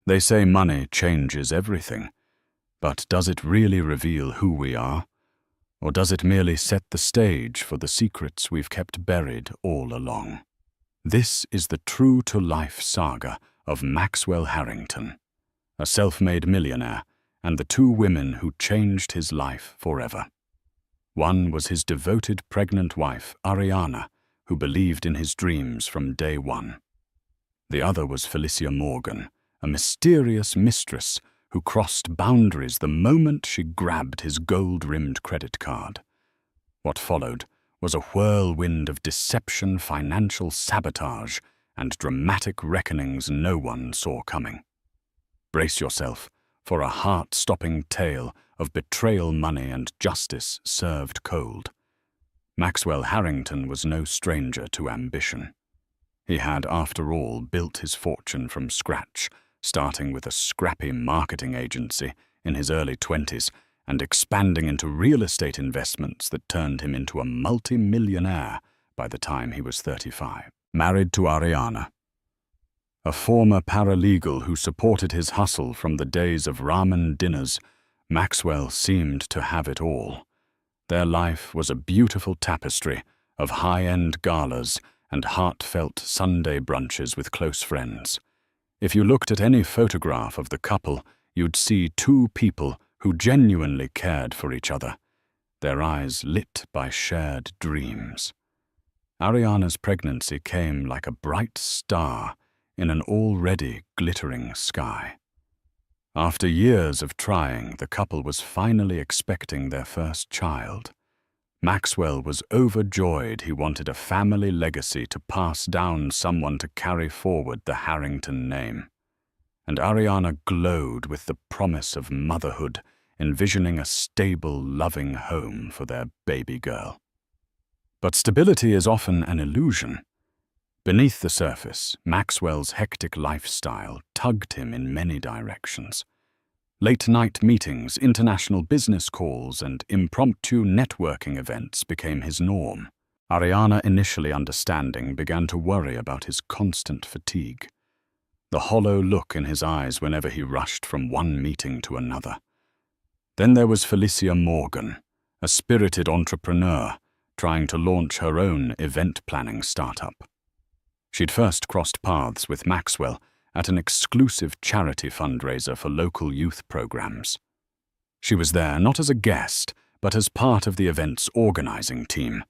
They say money changes everything, but does it really reveal who we are? Or does it merely set the stage for the secrets we've kept buried all along? This is the true-to-life saga of Maxwell Harrington, a self-made millionaire, and the two women who changed his life forever. One was his devoted pregnant wife, Ariana, who believed in his dreams from day one. The other was Felicia Morgan, a mysterious mistress who crossed boundaries the moment she grabbed his gold-rimmed credit card. What followed was a whirlwind of deception, financial sabotage, and dramatic reckonings no one saw coming. Brace yourself for a heart-stopping tale of betrayal, money, and justice served cold. Maxwell Harrington was no stranger to ambition. He had, after all, built his fortune from scratch, starting with a scrappy marketing agency in his early 20s and expanding into real estate investments that turned him into a multi-millionaire by the time he was 35. Married to Ariana, a former paralegal who supported his hustle from the days of ramen dinners, Maxwell seemed to have it all. Their life was a beautiful tapestry of high-end galas and heartfelt Sunday brunches with close friends. If you looked at any photograph of the couple, you'd see two people who genuinely cared for each other, their eyes lit by shared dreams. Ariana's pregnancy came like a bright star in an already glittering sky. After years of trying, the couple was finally expecting their first child. Maxwell was overjoyed. He wanted a family legacy to pass down, someone to carry forward the Harrington name. And Ariana glowed with the promise of motherhood, envisioning a stable, loving home for their baby girl. But stability is often an illusion. Beneath the surface, Maxwell's hectic lifestyle tugged him in many directions. Late-night meetings, international business calls, and impromptu networking events became his norm. Ariana, initially understanding, began to worry about his constant fatigue, the hollow look in his eyes whenever he rushed from one meeting to another. Then there was Felicia Morgan, a spirited entrepreneur trying to launch her own event planning startup. She'd first crossed paths with Maxwell at an exclusive charity fundraiser for local youth programs. She was there not as a guest, but as part of the event's organizing team.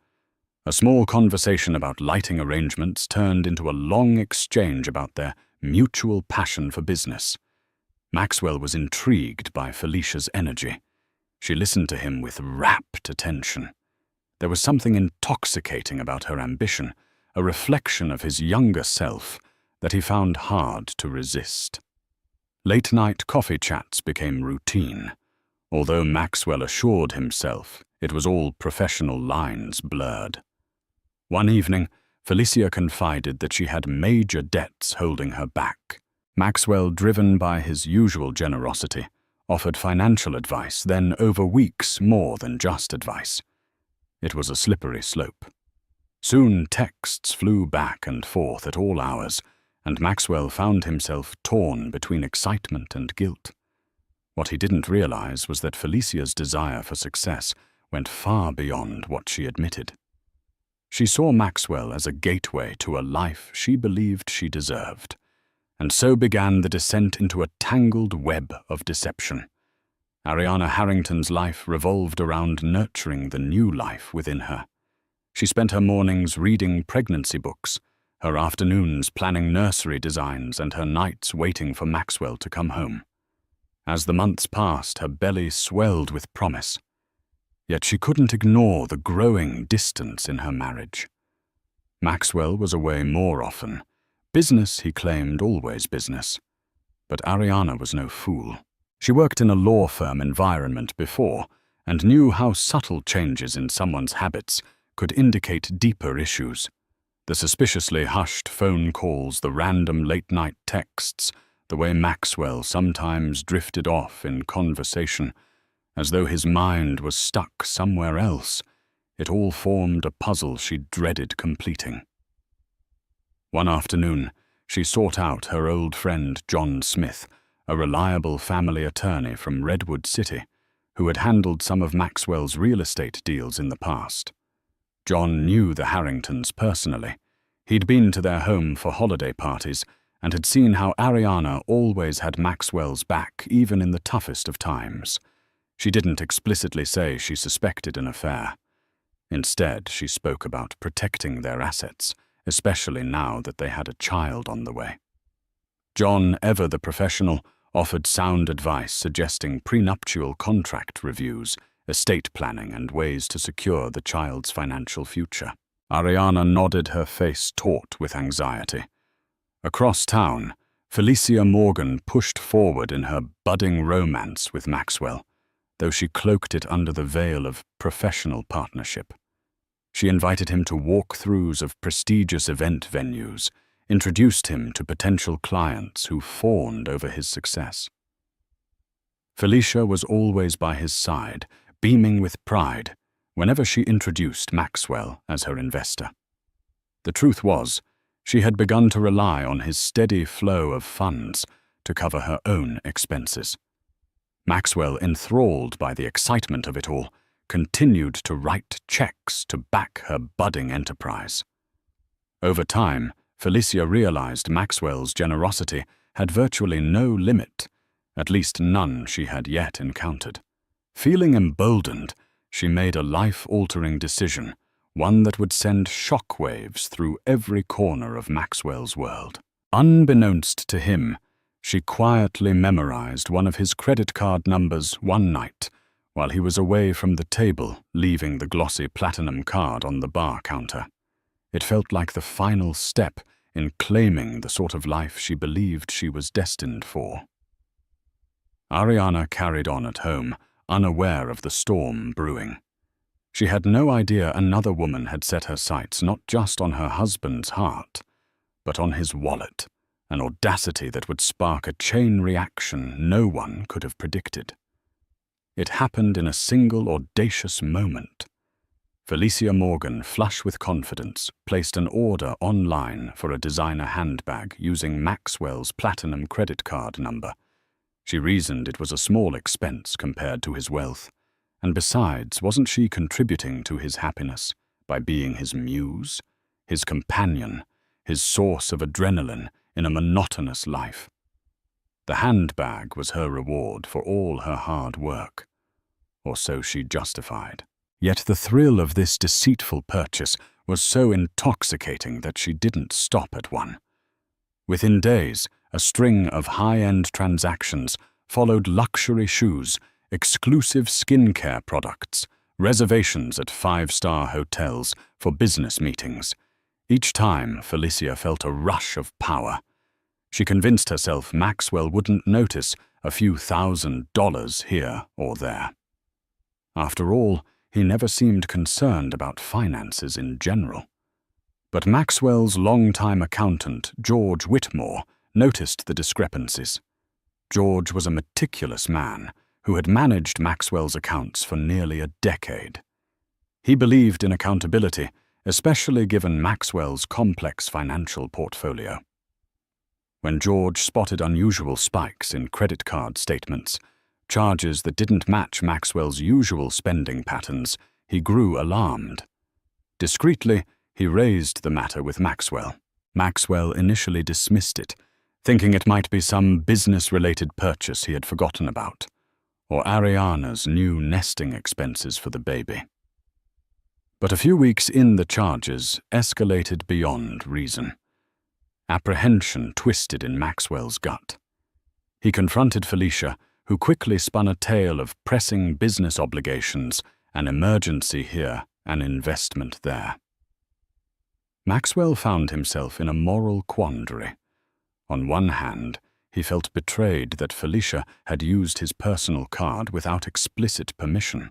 A small conversation about lighting arrangements turned into a long exchange about their mutual passion for business. Maxwell was intrigued by Felicia's energy. She listened to him with rapt attention. There was something intoxicating about her ambition, a reflection of his younger self that he found hard to resist. Late-night coffee chats became routine, although Maxwell assured himself it was all professional lines blurred. One evening, Felicia confided that she had major debts holding her back. Maxwell, driven by his usual generosity, offered financial advice, then over weeks more than just advice. It was a slippery slope. Soon texts flew back and forth at all hours, and Maxwell found himself torn between excitement and guilt. What he didn't realize was that Felicia's desire for success went far beyond what she admitted. She saw Maxwell as a gateway to a life she believed she deserved, and so began the descent into a tangled web of deception. Ariana Harrington's life revolved around nurturing the new life within her. She spent her mornings reading pregnancy books, her afternoons planning nursery designs, and her nights waiting for Maxwell to come home. As the months passed, her belly swelled with promise. Yet she couldn't ignore the growing distance in her marriage. Maxwell was away more often. Business, he claimed, always business. But Ariana was no fool. She worked in a law firm environment before and knew how subtle changes in someone's habits could indicate deeper issues. The suspiciously hushed phone calls, the random late-night texts, the way Maxwell sometimes drifted off in conversation, as though his mind was stuck somewhere else. It all formed a puzzle she dreaded completing. One afternoon, she sought out her old friend John Smith, a reliable family attorney from Redwood City, who had handled some of Maxwell's real estate deals in the past. John knew the Harringtons personally. He'd been to their home for holiday parties and had seen how Ariana always had Maxwell's back even in the toughest of times. She didn't explicitly say she suspected an affair. Instead, she spoke about protecting their assets, especially now that they had a child on the way. John, ever the professional, offered sound advice suggesting prenuptial contract reviews, estate planning, and ways to secure the child's financial future. Ariana nodded, her face taut with anxiety. Across town, Felicia Morgan pushed forward in her budding romance with Maxwell, though she cloaked it under the veil of professional partnership. She invited him to walkthroughs of prestigious event venues, introduced him to potential clients who fawned over his success. Felicia was always by his side, beaming with pride, whenever she introduced Maxwell as her investor. The truth was, she had begun to rely on his steady flow of funds to cover her own expenses. Maxwell, enthralled by the excitement of it all, continued to write checks to back her budding enterprise. Over time, Felicia realized Maxwell's generosity had virtually no limit, at least none she had yet encountered. Feeling emboldened, she made a life-altering decision, one that would send shockwaves through every corner of Maxwell's world. Unbeknownst to him, she quietly memorized one of his credit card numbers one night while he was away from the table, leaving the glossy platinum card on the bar counter. It felt like the final step in claiming the sort of life she believed she was destined for. Ariana carried on at home, unaware of the storm brewing. She had no idea another woman had set her sights not just on her husband's heart, but on his wallet, an audacity that would spark a chain reaction no one could have predicted. It happened in a single audacious moment. Felicia Morgan, flush with confidence, placed an order online for a designer handbag using Maxwell's platinum credit card number. She reasoned it was a small expense compared to his wealth, and besides, wasn't she contributing to his happiness by being his muse, his companion, his source of adrenaline in a monotonous life? The handbag was her reward for all her hard work, or so she justified. Yet the thrill of this deceitful purchase was so intoxicating that she didn't stop at one. Within days, a string of high-end transactions followed: luxury shoes, exclusive skincare products, reservations at five-star hotels for business meetings. Each time, Felicia felt a rush of power. She convinced herself Maxwell wouldn't notice a few $1,000s here or there. After all, he never seemed concerned about finances in general. But Maxwell's longtime accountant, George Whitmore, noticed the discrepancies. George was a meticulous man who had managed Maxwell's accounts for nearly a decade. He believed in accountability, especially given Maxwell's complex financial portfolio. When George spotted unusual spikes in credit card statements, charges that didn't match Maxwell's usual spending patterns, he grew alarmed. Discreetly, he raised the matter with Maxwell. Maxwell initially dismissed it, thinking it might be some business-related purchase he had forgotten about, or Ariana's new nesting expenses for the baby. But a few weeks in, the charges escalated beyond reason. Apprehension twisted in Maxwell's gut. He confronted Felicia, who quickly spun a tale of pressing business obligations, an emergency here, an investment there. Maxwell found himself in a moral quandary. On one hand, he felt betrayed that Felicia had used his personal card without explicit permission.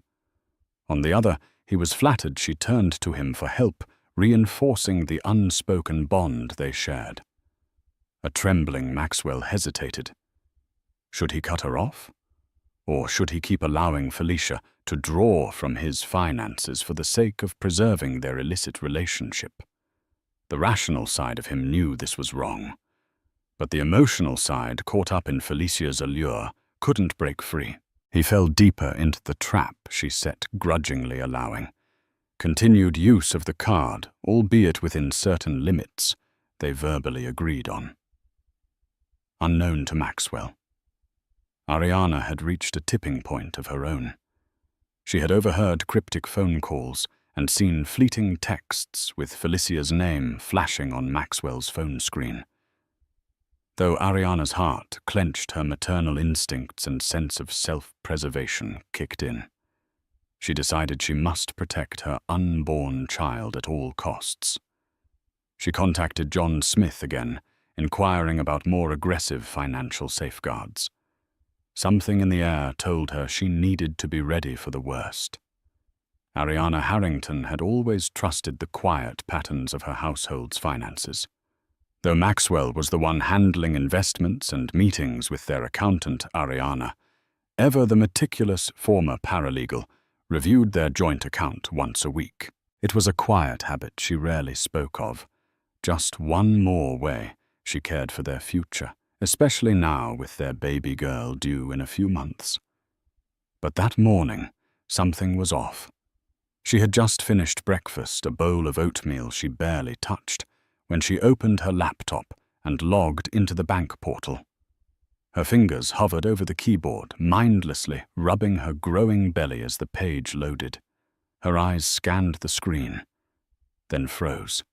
On the other, he was flattered she turned to him for help, reinforcing the unspoken bond they shared. A trembling Maxwell hesitated. Should he cut her off? Or should he keep allowing Felicia to draw from his finances for the sake of preserving their illicit relationship? The rational side of him knew this was wrong. But the emotional side, caught up in Felicia's allure, couldn't break free. He fell deeper into the trap she set, grudgingly allowing. Continued use of the card, albeit within certain limits, they verbally agreed on. Unknown to Maxwell, Ariana had reached a tipping point of her own. She had overheard cryptic phone calls and seen fleeting texts with Felicia's name flashing on Maxwell's phone screen. Though Ariana's heart clenched, her maternal instincts and sense of self-preservation kicked in. She decided she must protect her unborn child at all costs. She contacted John Smith again, inquiring about more aggressive financial safeguards. Something in the air told her she needed to be ready for the worst. Ariana Harrington had always trusted the quiet patterns of her household's finances. Though Maxwell was the one handling investments and meetings with their accountant, Ariana, ever the meticulous former paralegal, reviewed their joint account once a week. It was a quiet habit she rarely spoke of, just one more way she cared for their future, especially now with their baby girl due in a few months. But that morning, something was off. She had just finished breakfast, a bowl of oatmeal she barely touched, when she opened her laptop and logged into the bank portal. Her fingers hovered over the keyboard, mindlessly rubbing her growing belly as the page loaded. Her eyes scanned the screen, then froze.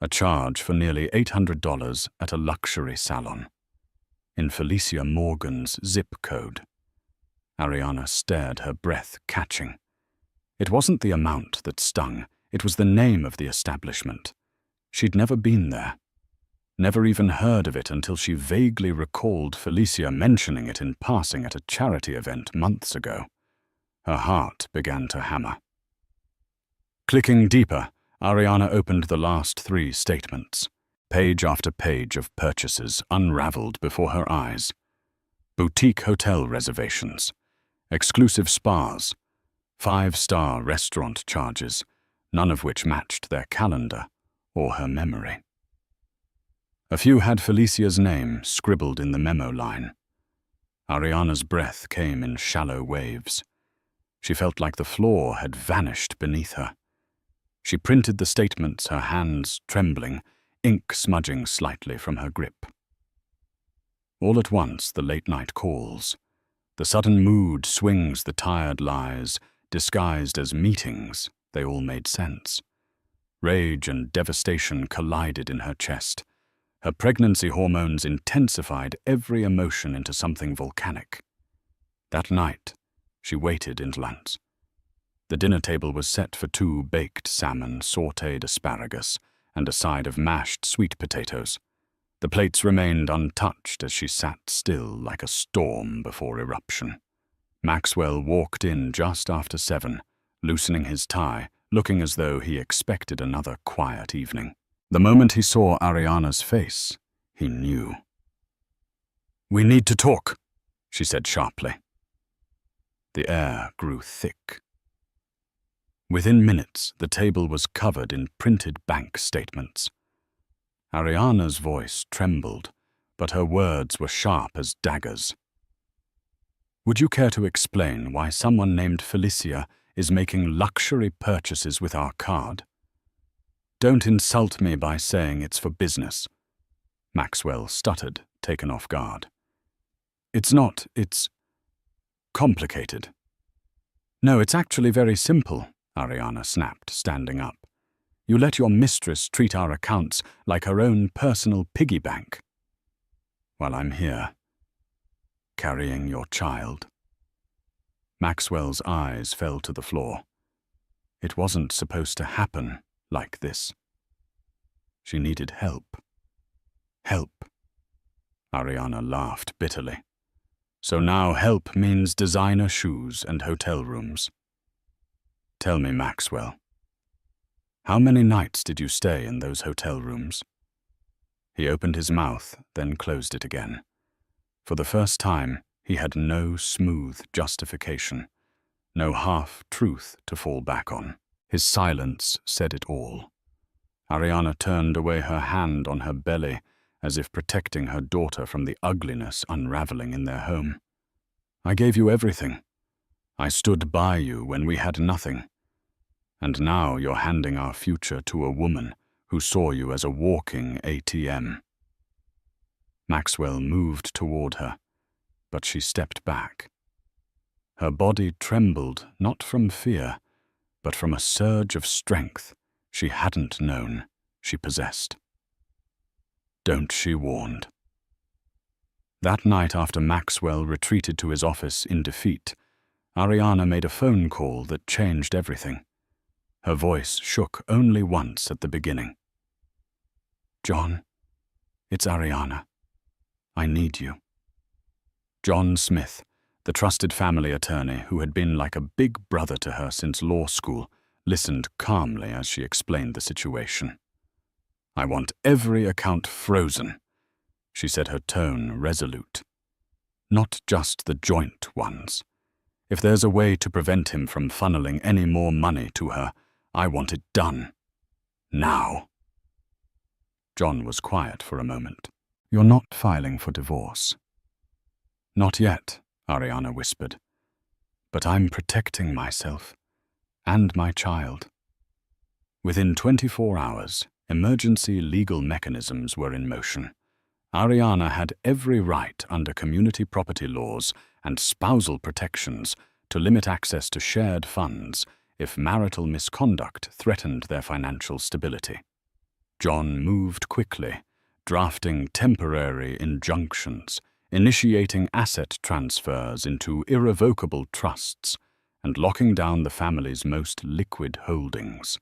A charge for nearly $800 at a luxury salon. In Felicia Morgan's zip code. Ariana stared, her breath catching. It wasn't the amount that stung, it was the name of the establishment. She'd never been there. Never even heard of it until she vaguely recalled Felicia mentioning it in passing at a charity event months ago. Her heart began to hammer. Clicking deeper, Ariana opened the last 3 statements. Page after page of purchases unraveled before her eyes. Boutique hotel reservations, exclusive spas, 5-star restaurant charges, none of which matched their calendar or her memory. A few had Felicia's name scribbled in the memo line. Ariana's breath came in shallow waves. She felt like the floor had vanished beneath her. She printed the statements, her hands trembling, ink smudging slightly from her grip. All at once, the late-night calls. The sudden mood swings, the tired lies, disguised as meetings, they all made sense. Rage and devastation collided in her chest. Her pregnancy hormones intensified every emotion into something volcanic. That night, she waited indolent. The dinner table was set for 2 baked salmon, sautéed asparagus, and a side of mashed sweet potatoes. The plates remained untouched as she sat still like a storm before eruption. Maxwell walked in just after 7, loosening his tie, looking as though he expected another quiet evening. The moment he saw Ariana's face, he knew. "We need to talk," she said sharply. The air grew thick. Within minutes, the table was covered in printed bank statements. Ariana's voice trembled, but her words were sharp as daggers. "Would you care to explain why someone named Felicia is making luxury purchases with our card? Don't insult me by saying it's for business." Maxwell stuttered, taken off guard. "It's not, it's complicated." "No, it's actually very simple," Ariana snapped, standing up. "You let your mistress treat our accounts like her own personal piggy bank. While I'm here, carrying your child." Maxwell's eyes fell to the floor. It wasn't supposed to happen like this. She needed help. Help. Ariana laughed bitterly. So now help means designer shoes and hotel rooms. "Tell me, Maxwell, how many nights did you stay in those hotel rooms?" He opened his mouth, then closed it again. For the first time, he had no smooth justification, no half-truth to fall back on. His silence said it all. Ariana turned away, her hand on her belly, as if protecting her daughter from the ugliness unraveling in their home. "I gave you everything. I stood by you when we had nothing. And now you're handing our future to a woman who saw you as a walking ATM." Maxwell moved toward her, but she stepped back. Her body trembled not from fear, but from a surge of strength she hadn't known she possessed. "Don't," she warned. That night, after Maxwell retreated to his office in defeat, Ariana made a phone call that changed everything. Her voice shook only once at the beginning. "John, it's Ariana. I need you." John Smith, the trusted family attorney who had been like a big brother to her since law school, listened calmly as she explained the situation. "I want every account frozen," she said, her tone resolute. "Not just the joint ones. If there's a way to prevent him from funneling any more money to her, I want it done. Now." John was quiet for a moment. "You're not filing for divorce." "Not yet," Ariana whispered. "But I'm protecting myself and my child." Within 24 hours, emergency legal mechanisms were in motion. Ariana had every right under community property laws and spousal protections to limit access to shared funds if marital misconduct threatened their financial stability. John moved quickly, drafting temporary injunctions, initiating asset transfers into irrevocable trusts, and locking down the family's most liquid holdings.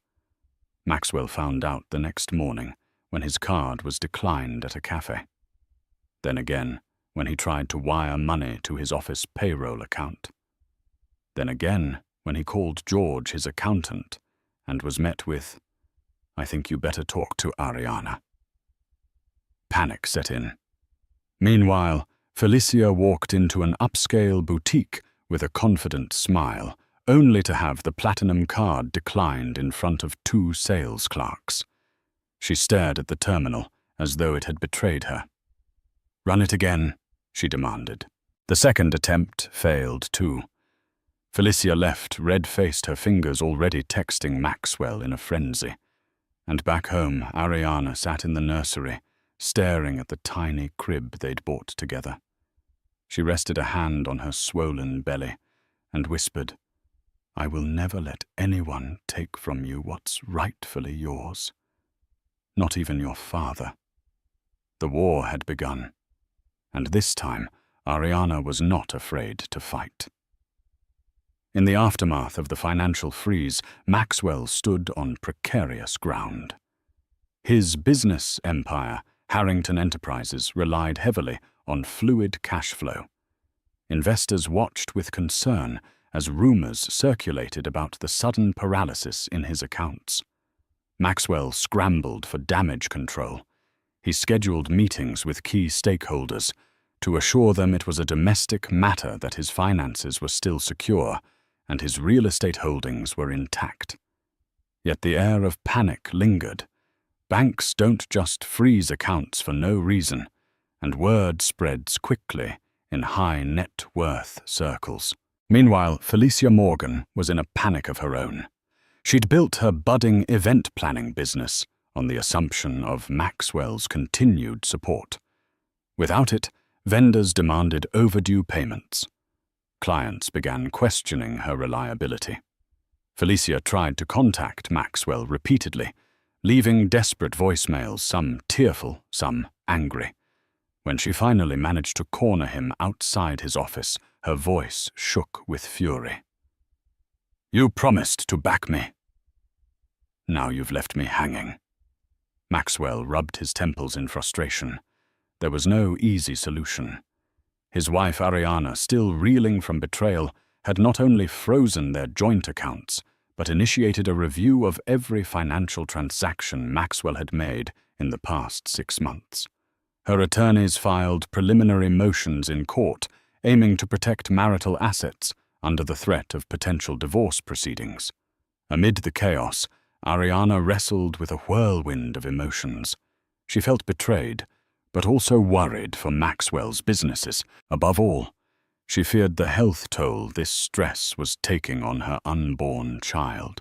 Maxwell found out the next morning when his card was declined at a cafe. Then again, when he tried to wire money to his office payroll account. Then again, when he called George, his accountant, and was met with, "I think you better talk to Ariana." Panic set in. Meanwhile, Felicia walked into an upscale boutique with a confident smile, only to have the platinum card declined in front of 2 sales clerks. She stared at the terminal as though it had betrayed her. "Run it again," she demanded. The second attempt failed too. Felicia left, red-faced, her fingers already texting Maxwell in a frenzy. And back home, Ariana sat in the nursery, staring at the tiny crib they'd bought together. She rested a hand on her swollen belly and whispered, "I will never let anyone take from you what's rightfully yours. Not even your father." The war had begun, and this time Ariana was not afraid to fight. In the aftermath of the financial freeze, Maxwell stood on precarious ground. His business empire, Harrington Enterprises, relied heavily on fluid cash flow. Investors watched with concern as rumors circulated about the sudden paralysis in his accounts. Maxwell scrambled for damage control. He scheduled meetings with key stakeholders to assure them it was a domestic matter, that his finances were still secure and his real estate holdings were intact. Yet the air of panic lingered. Banks don't just freeze accounts for no reason, and word spreads quickly in high net worth circles. Meanwhile, Felicia Morgan was in a panic of her own. She'd built her budding event planning business on the assumption of Maxwell's continued support. Without it, vendors demanded overdue payments. Clients began questioning her reliability. Felicia tried to contact Maxwell repeatedly, leaving desperate voicemails, some tearful, some angry. When she finally managed to corner him outside his office, her voice shook with fury. "You promised to back me. Now you've left me hanging." Maxwell rubbed his temples in frustration. There was no easy solution. His wife Ariana, still reeling from betrayal, had not only frozen their joint accounts, but initiated a review of every financial transaction Maxwell had made in the past 6 months. Her attorneys filed preliminary motions in court, aiming to protect marital assets under the threat of potential divorce proceedings. Amid the chaos, Ariana wrestled with a whirlwind of emotions. She felt betrayed, but also worried for Maxwell's businesses. Above all, she feared the health toll this stress was taking on her unborn child.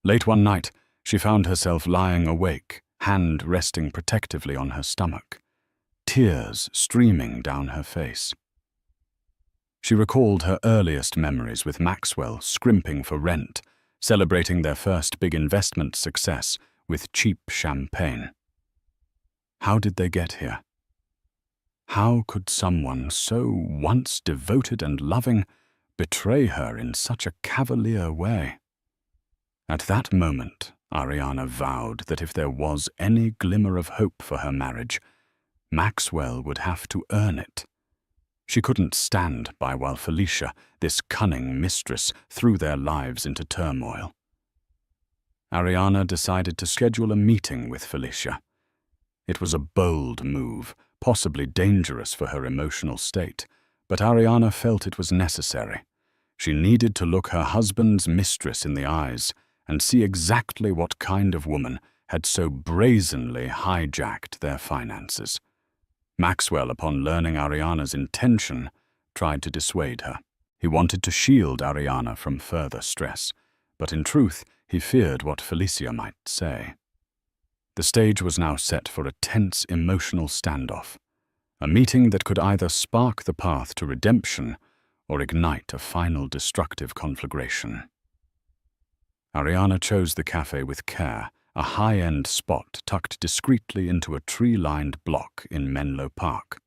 Late one night, she found herself lying awake, hand resting protectively on her stomach, tears streaming down her face. She recalled her earliest memories with Maxwell scrimping for rent, celebrating their first big investment success with cheap champagne. How did they get here? How could someone so once devoted and loving betray her in such a cavalier way? At that moment, Ariana vowed that if there was any glimmer of hope for her marriage, Maxwell would have to earn it. She couldn't stand by while Felicia, this cunning mistress, threw their lives into turmoil. Ariana decided to schedule a meeting with Felicia. It was a bold move, possibly dangerous for her emotional state, but Ariana felt it was necessary. She needed to look her husband's mistress in the eyes and see exactly what kind of woman had so brazenly hijacked their finances. Maxwell, upon learning Ariana's intention, tried to dissuade her. He wanted to shield Ariana from further stress, but in truth, he feared what Felicia might say. The stage was now set for a tense emotional standoff, a meeting that could either spark the path to redemption or ignite a final destructive conflagration. Ariana chose the cafe with care, a high-end spot tucked discreetly into a tree-lined block in Menlo Park.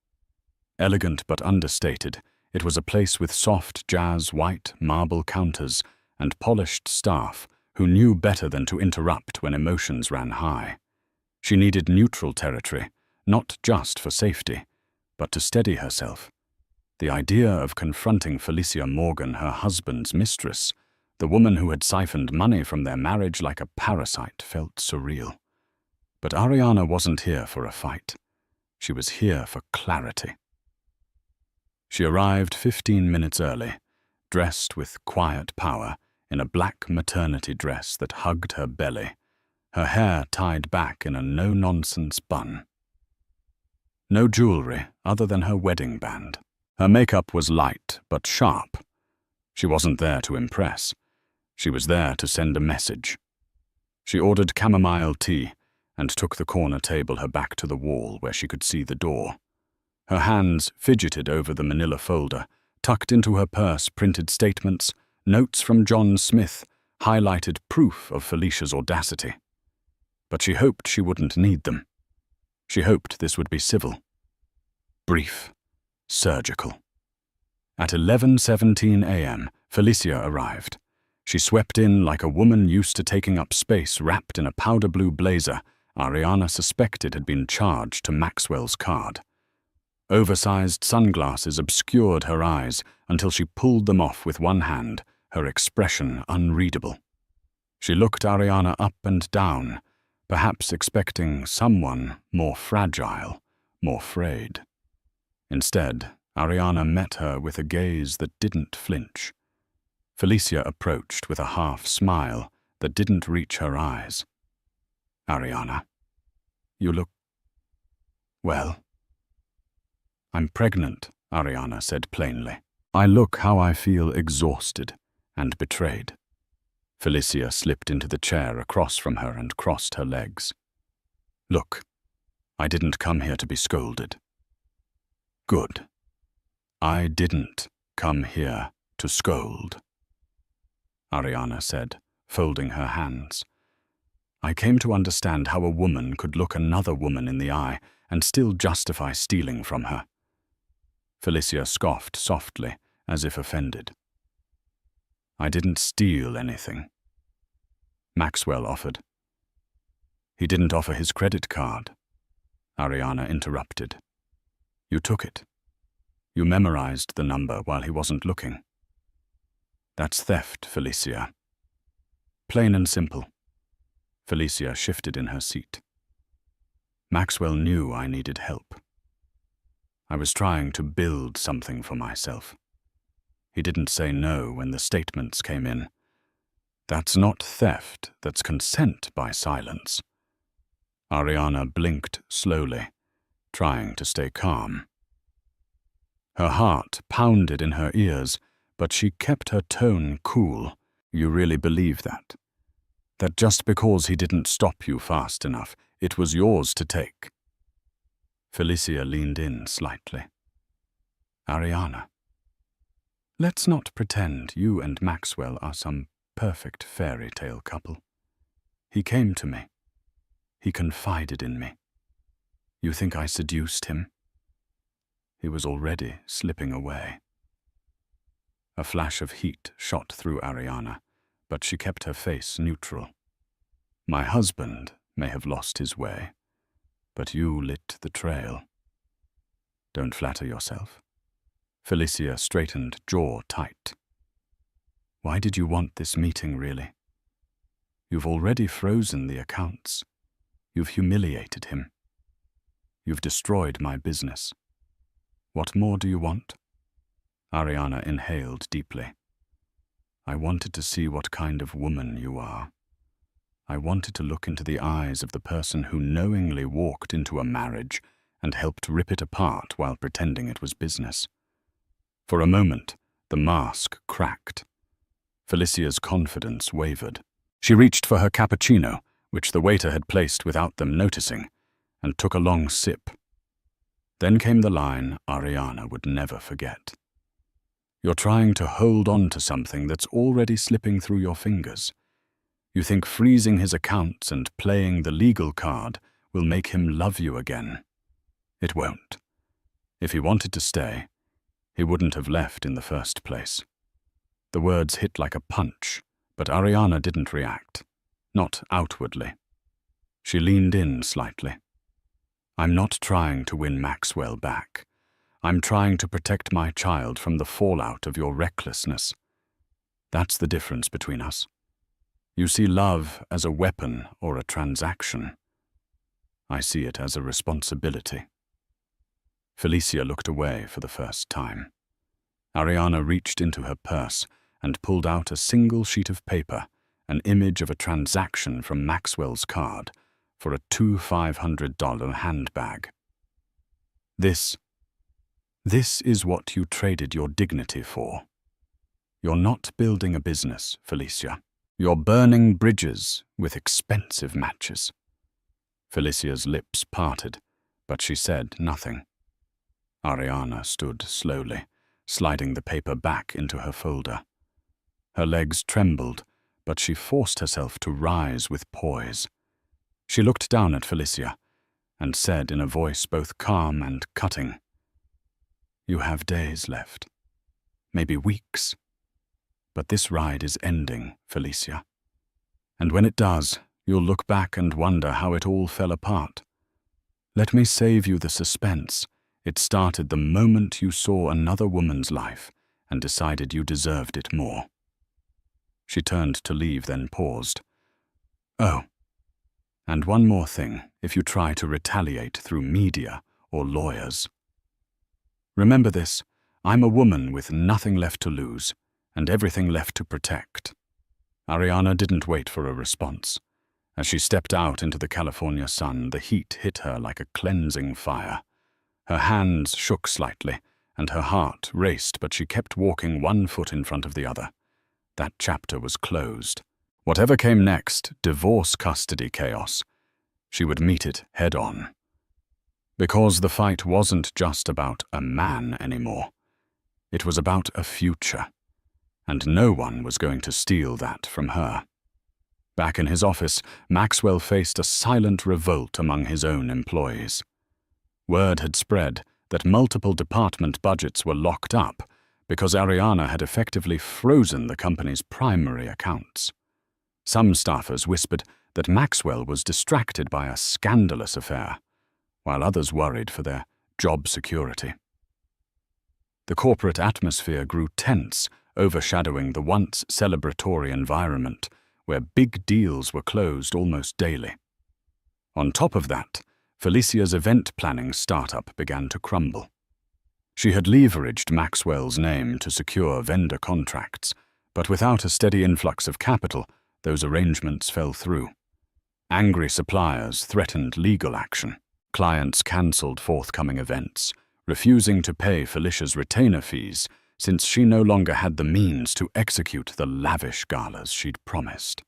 Elegant but understated, it was a place with soft jazz white marble counters and polished staff who knew better than to interrupt when emotions ran high. She needed neutral territory, not just for safety, but to steady herself. The idea of confronting Felicia Morgan, her husband's mistress, the woman who had siphoned money from their marriage like a parasite, felt surreal. But Ariana wasn't here for a fight. She was here for clarity. She arrived 15 minutes early, dressed with quiet power, in a black maternity dress that hugged her belly, her hair tied back in a no-nonsense bun. No jewelry other than her wedding band. Her makeup was light but sharp. She wasn't there to impress. She was there to send a message. She ordered chamomile tea and took the corner table her back to the wall where she could see the door. Her hands fidgeted over the manila folder, tucked into her purse printed statements, notes from John Smith, highlighted proof of Felicia's audacity. But she hoped she wouldn't need them. She hoped this would be civil. Brief. Surgical. At 11:17 a.m., Felicia arrived. She swept in like a woman used to taking up space wrapped in a powder blue blazer Ariana suspected had been charged to Maxwell's card. Oversized sunglasses obscured her eyes until she pulled them off with one hand, her expression unreadable. She looked Ariana up and down, perhaps expecting someone more fragile, more frayed. Instead, Ariana met her with a gaze that didn't flinch. Felicia approached with a half-smile that didn't reach her eyes. "Ariana, you look... well." "I'm pregnant," Ariana said plainly. "I look how I feel exhausted and betrayed." Felicia slipped into the chair across from her and crossed her legs. "Look, I didn't come here to be scolded." "Good. I didn't come here to scold," Ariana said, folding her hands. "I came to understand how a woman could look another woman in the eye and still justify stealing from her." Felicia scoffed softly, as if offended. "I didn't steal anything," Maxwell offered. "He didn't offer his credit card," Ariana interrupted. "You took it. You memorized the number while he wasn't looking. That's theft, Felicia. Plain and simple." Felicia shifted in her seat. "Maxwell knew I needed help. I was trying to build something for myself. He didn't say no when the statements came in. That's not theft, that's consent by silence." Ariana blinked slowly, trying to stay calm. Her heart pounded in her ears, but she kept her tone cool. You really believe that? That just because he didn't stop you fast enough, it was yours to take? Felicia leaned in slightly. Ariana, let's not pretend you and Maxwell are some perfect fairy tale couple. He came to me. He confided in me. You think I seduced him? He was already slipping away. A flash of heat shot through Ariana, but she kept her face neutral. My husband may have lost his way, but you lit the trail. Don't flatter yourself. Felicia straightened jaw tight. Why did you want this meeting, really? You've already frozen the accounts. You've humiliated him. You've destroyed my business. What more do you want? Ariana inhaled deeply. I wanted to see what kind of woman you are. I wanted to look into the eyes of the person who knowingly walked into a marriage and helped rip it apart while pretending it was business. For a moment, the mask cracked. Felicia's confidence wavered. She reached for her cappuccino, which the waiter had placed without them noticing, and took a long sip. Then came the line Ariana would never forget. You're trying to hold on to something that's already slipping through your fingers. You think freezing his accounts and playing the legal card will make him love you again. It won't. If he wanted to stay, he wouldn't have left in the first place. The words hit like a punch, but Ariana didn't react. Not outwardly. She leaned in slightly. I'm not trying to win Maxwell back. I'm trying to protect my child from the fallout of your recklessness. That's the difference between us. You see love as a weapon or a transaction. I see it as a responsibility. Felicia looked away for the first time. Ariana reached into her purse and pulled out a single sheet of paper, an image of a transaction from Maxwell's card, for a $2,500 handbag. This is what you traded your dignity for. You're not building a business, Felicia. You're burning bridges with expensive matches. Felicia's lips parted, but she said nothing. Ariana stood slowly, sliding the paper back into her folder. Her legs trembled, but she forced herself to rise with poise. She looked down at Felicia and said in a voice both calm and cutting, You have days left, maybe weeks. But this ride is ending, Felicia. And when it does, you'll look back and wonder how it all fell apart. Let me save you the suspense. It started the moment you saw another woman's life and decided you deserved it more. She turned to leave, then paused. Oh, and one more thing if you try to retaliate through media or lawyers. Remember this, I'm a woman with nothing left to lose and everything left to protect. Ariana didn't wait for a response. As she stepped out into the California sun, the heat hit her like a cleansing fire. Her hands shook slightly, and her heart raced, but she kept walking one foot in front of the other. That chapter was closed. Whatever came next, divorce custody chaos, she would meet it head-on. Because the fight wasn't just about a man anymore. It was about a future, and no one was going to steal that from her. Back in his office, Maxwell faced a silent revolt among his own employees. Word had spread that multiple department budgets were locked up because Ariana had effectively frozen the company's primary accounts. Some staffers whispered that Maxwell was distracted by a scandalous affair, while others worried for their job security. The corporate atmosphere grew tense, overshadowing the once celebratory environment where big deals were closed almost daily. On top of that, Felicia's event planning startup began to crumble. She had leveraged Maxwell's name to secure vendor contracts, but without a steady influx of capital, those arrangements fell through. Angry suppliers threatened legal action. Clients cancelled forthcoming events, refusing to pay Felicia's retainer fees since she no longer had the means to execute the lavish galas she'd promised.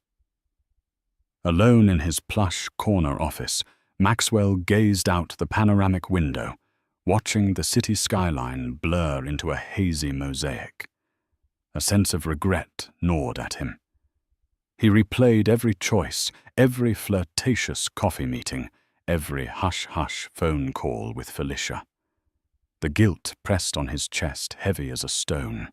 Alone in his plush corner office, Maxwell gazed out the panoramic window, watching the city skyline blur into a hazy mosaic. A sense of regret gnawed at him. He replayed every choice, every flirtatious coffee meeting, every hush-hush phone call with Felicia. The guilt pressed on his chest heavy as a stone.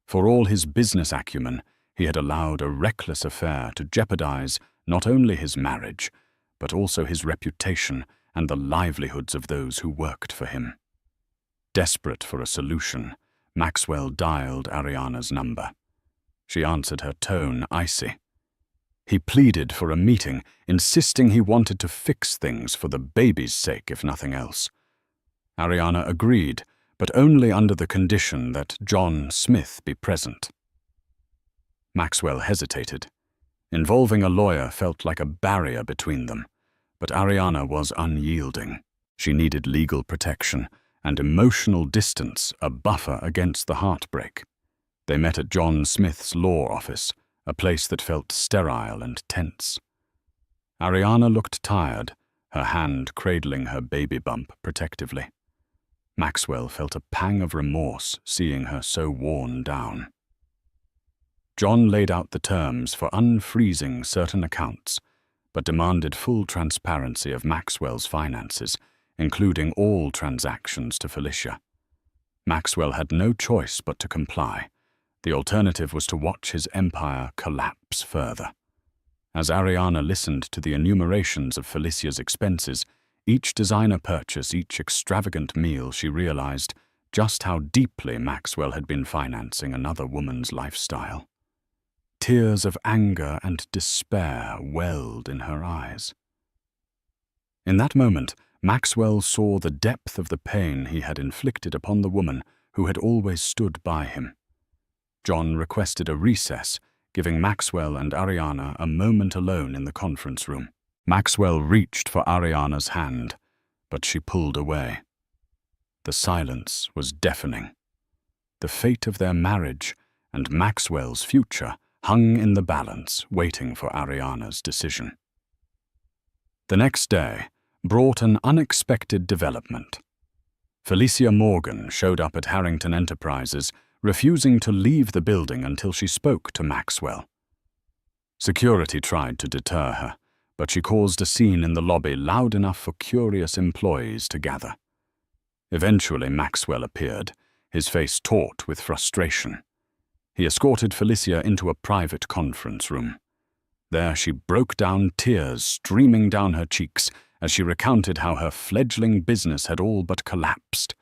For all his business acumen, he had allowed a reckless affair to jeopardize not only his marriage, but also his reputation and the livelihoods of those who worked for him. Desperate for a solution, Maxwell dialed Ariana's number. She answered, her tone icy. He pleaded for a meeting, insisting he wanted to fix things for the baby's sake, if nothing else. Ariana agreed, but only under the condition that John Smith be present. Maxwell hesitated. Involving a lawyer felt like a barrier between them, but Ariana was unyielding. She needed legal protection and emotional distance, a buffer against the heartbreak. They met at John Smith's law office, a place that felt sterile and tense. Ariana looked tired, her hand cradling her baby bump protectively. Maxwell felt a pang of remorse seeing her so worn down. John laid out the terms for unfreezing certain accounts, but demanded full transparency of Maxwell's finances, including all transactions to Felicia. Maxwell had no choice but to comply. The alternative was to watch his empire collapse further. As Ariana listened to the enumerations of Felicia's expenses, each designer purchase, each extravagant meal, she realized just how deeply Maxwell had been financing another woman's lifestyle. Tears of anger and despair welled in her eyes. In that moment, Maxwell saw the depth of the pain he had inflicted upon the woman who had always stood by him. John requested a recess, giving Maxwell and Ariana a moment alone in the conference room. Maxwell reached for Ariana's hand, but she pulled away. The silence was deafening. The fate of their marriage and Maxwell's future hung in the balance, waiting for Ariana's decision. The next day brought an unexpected development. Felicia Morgan showed up at Harrington Enterprises, refusing to leave the building until she spoke to Maxwell. Security tried to deter her, but she caused a scene in the lobby loud enough for curious employees to gather. Eventually, Maxwell appeared, his face taut with frustration. He escorted Felicia into a private conference room. There she broke down, tears streaming down her cheeks as she recounted how her fledgling business had all but collapsed.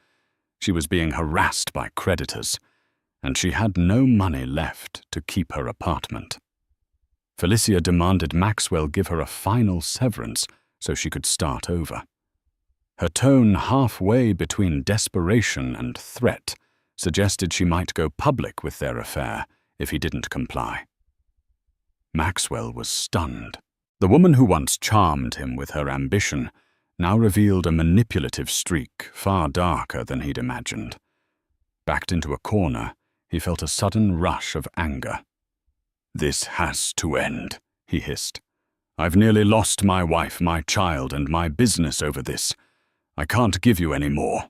She was being harassed by creditors, and she had no money left to keep her apartment. Felicia demanded Maxwell give her a final severance so she could start over. Her tone, halfway between desperation and threat, suggested she might go public with their affair if he didn't comply. Maxwell was stunned. The woman who once charmed him with her ambition now revealed a manipulative streak far darker than he'd imagined. Backed into a corner, he felt a sudden rush of anger. "This has to end," he hissed. "I've nearly lost my wife, my child, and my business over this. I can't give you any more."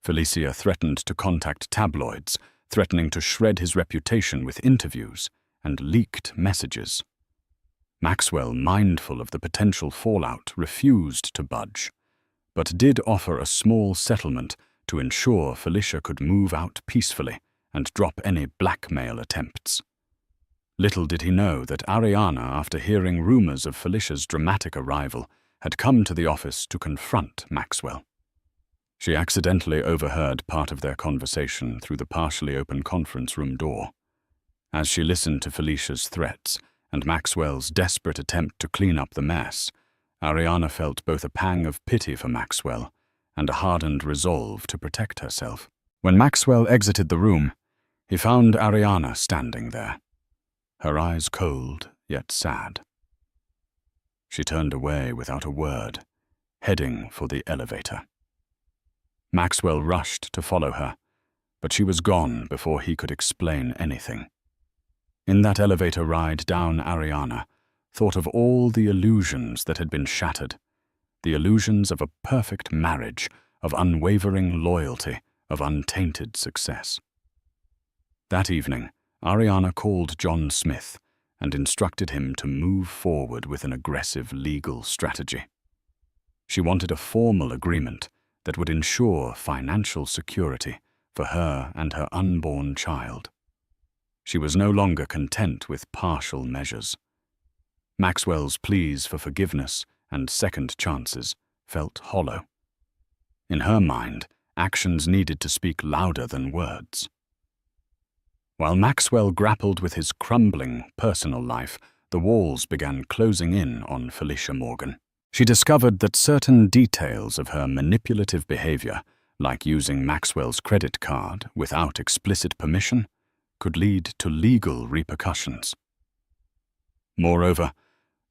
Felicia threatened to contact tabloids, threatening to shred his reputation with interviews and leaked messages. Maxwell, mindful of the potential fallout, refused to budge, but did offer a small settlement to ensure Felicia could move out peacefully and drop any blackmail attempts. Little did he know that Ariana, after hearing rumors of Felicia's dramatic arrival, had come to the office to confront Maxwell. She accidentally overheard part of their conversation through the partially open conference room door. As she listened to Felicia's threats and Maxwell's desperate attempt to clean up the mess, Ariana felt both a pang of pity for Maxwell and a hardened resolve to protect herself. When Maxwell exited the room, he found Ariana standing there, her eyes cold yet sad. She turned away without a word, heading for the elevator. Maxwell rushed to follow her, but she was gone before he could explain anything. In that elevator ride down, Ariana thought of all the illusions that had been shattered, the illusions of a perfect marriage, of unwavering loyalty, of untainted success. That evening, Ariana called John Smith and instructed him to move forward with an aggressive legal strategy. She wanted a formal agreement that would ensure financial security for her and her unborn child. She was no longer content with partial measures. Maxwell's pleas for forgiveness and second chances felt hollow. In her mind, actions needed to speak louder than words. While Maxwell grappled with his crumbling personal life, the walls began closing in on Felicia Morgan. She discovered that certain details of her manipulative behavior, like using Maxwell's credit card without explicit permission, could lead to legal repercussions. Moreover,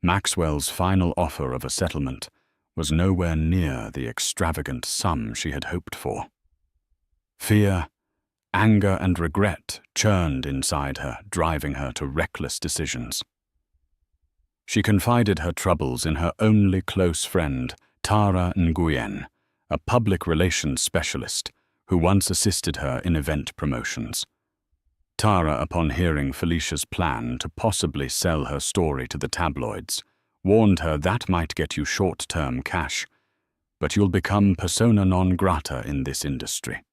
Maxwell's final offer of a settlement was nowhere near the extravagant sum she had hoped for. Fear, anger, and regret churned inside her, driving her to reckless decisions. She confided her troubles in her only close friend, Tara Nguyen, a public relations specialist who once assisted her in event promotions. Tara, upon hearing Felicia's plan to possibly sell her story to the tabloids, warned her that might get you short-term cash, but you'll become persona non grata in this industry.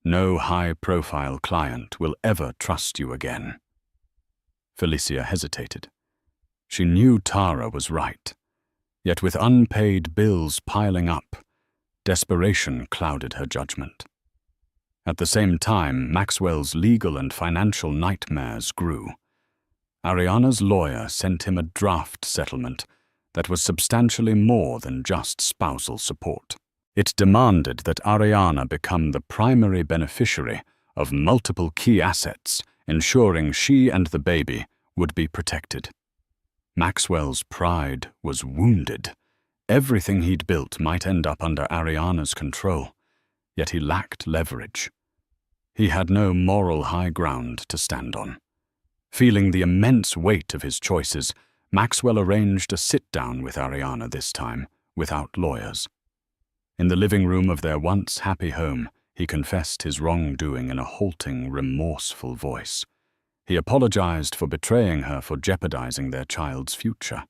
No high-profile client will ever trust you again. Felicia hesitated. She knew Tara was right, yet with unpaid bills piling up, desperation clouded her judgment. At the same time, Maxwell's legal and financial nightmares grew. Ariana's lawyer sent him a draft settlement that was substantially more than just spousal support. It demanded that Ariana become the primary beneficiary of multiple key assets, ensuring she and the baby would be protected. Maxwell's pride was wounded. Everything he'd built might end up under Ariana's control, yet he lacked leverage. He had no moral high ground to stand on. Feeling the immense weight of his choices, Maxwell arranged a sit-down with Ariana this time, without lawyers. In the living room of their once happy home, he confessed his wrongdoing in a halting, remorseful voice. He apologized for betraying her, for jeopardizing their child's future.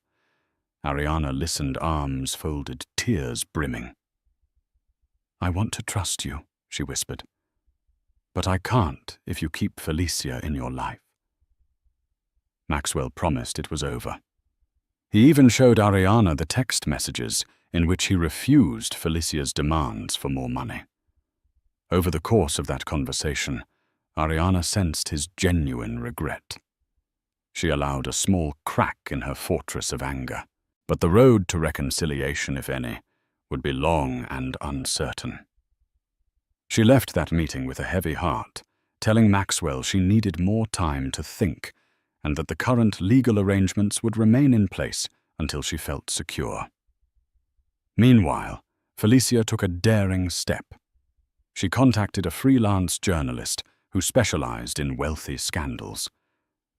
Ariana listened, arms folded, tears brimming. "I want to trust you," she whispered. "But I can't if you keep Felicia in your life." Maxwell promised it was over. He even showed Ariana the text messages in which he refused Felicia's demands for more money. Over the course of that conversation, Ariana sensed his genuine regret. She allowed a small crack in her fortress of anger, but the road to reconciliation, if any, would be long and uncertain. She left that meeting with a heavy heart, telling Maxwell she needed more time to think and that the current legal arrangements would remain in place until she felt secure. Meanwhile, Felicia took a daring step. She contacted a freelance journalist who specialized in wealthy scandals.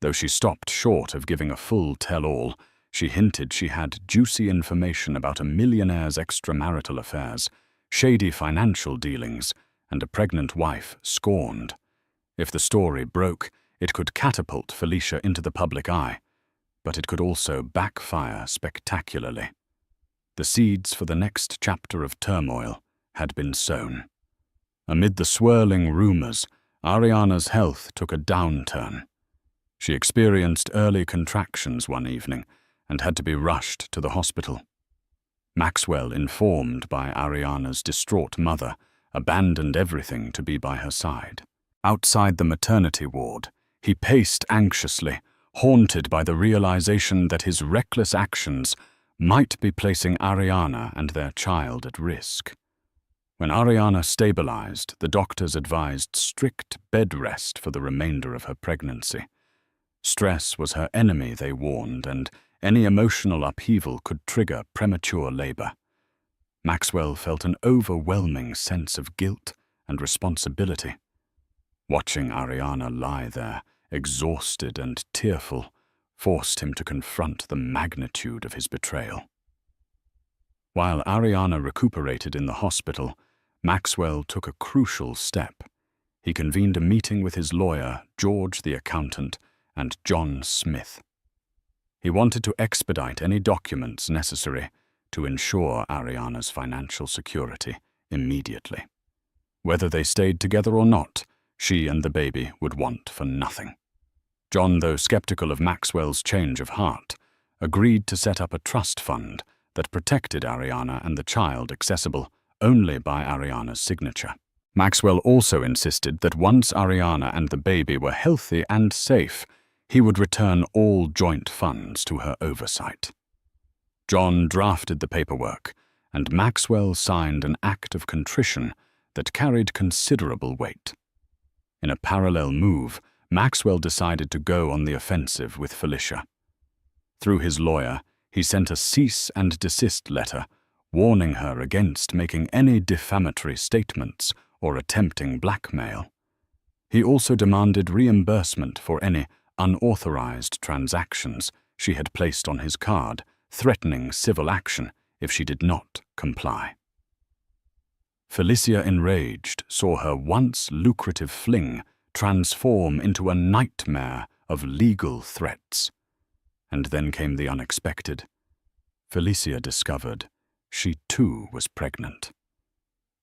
Though she stopped short of giving a full tell-all, she hinted she had juicy information about a millionaire's extramarital affairs, shady financial dealings, and a pregnant wife scorned. If the story broke, it could catapult Felicia into the public eye, but it could also backfire spectacularly. The seeds for the next chapter of turmoil had been sown. Amid the swirling rumors, Ariana's health took a downturn. She experienced early contractions one evening and had to be rushed to the hospital. Maxwell, informed by Ariana's distraught mother, abandoned everything to be by her side. Outside the maternity ward, he paced anxiously, haunted by the realization that his reckless actions might be placing Ariana and their child at risk. When Ariana stabilized, the doctors advised strict bed rest for the remainder of her pregnancy. Stress was her enemy, they warned, and any emotional upheaval could trigger premature labor. Maxwell felt an overwhelming sense of guilt and responsibility. Watching Ariana lie there, exhausted and tearful, forced him to confront the magnitude of his betrayal. While Ariana recuperated in the hospital, Maxwell took a crucial step. He convened a meeting with his lawyer, George the accountant, and John Smith. He wanted to expedite any documents necessary to ensure Ariana's financial security immediately. Whether they stayed together or not, she and the baby would want for nothing. John, though skeptical of Maxwell's change of heart, agreed to set up a trust fund that protected Ariana and the child, accessible only by Ariana's signature. Maxwell also insisted that once Ariana and the baby were healthy and safe, he would return all joint funds to her oversight. John drafted the paperwork, and Maxwell signed an act of contrition that carried considerable weight. In a parallel move, Maxwell decided to go on the offensive with Felicia. Through his lawyer, he sent a cease and desist letter warning her against making any defamatory statements or attempting blackmail. He also demanded reimbursement for any unauthorized transactions she had placed on his card, threatening civil action if she did not comply. Felicia, enraged, saw her once lucrative fling transform into a nightmare of legal threats. And then came the unexpected. Felicia discovered she too was pregnant.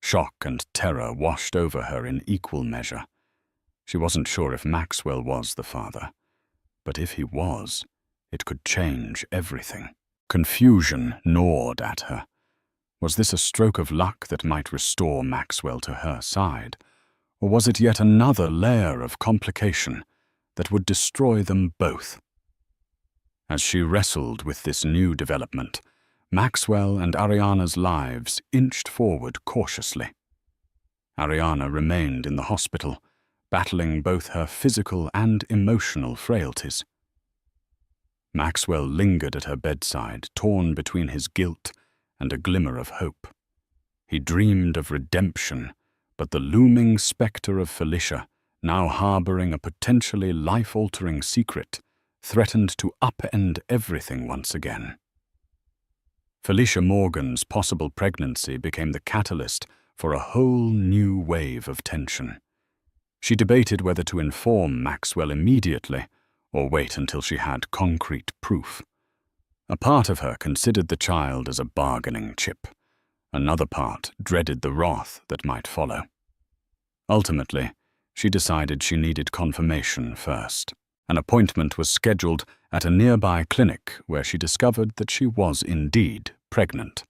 Shock and terror washed over her in equal measure. She wasn't sure if Maxwell was the father, but if he was, it could change everything. Confusion gnawed at her. Was this a stroke of luck that might restore Maxwell to her side, or was it yet another layer of complication that would destroy them both? As she wrestled with this new development, Maxwell and Ariana's lives inched forward cautiously. Ariana remained in the hospital, battling both her physical and emotional frailties. Maxwell lingered at her bedside, torn between his guilt and a glimmer of hope. He dreamed of redemption, but the looming specter of Felicia, now harboring a potentially life-altering secret, threatened to upend everything once again. Felicia Morgan's possible pregnancy became the catalyst for a whole new wave of tension. She debated whether to inform Maxwell immediately or wait until she had concrete proof. A part of her considered the child as a bargaining chip. Another part dreaded the wrath that might follow. Ultimately, she decided she needed confirmation first. An appointment was scheduled at a nearby clinic where she discovered that she was indeed pregnant.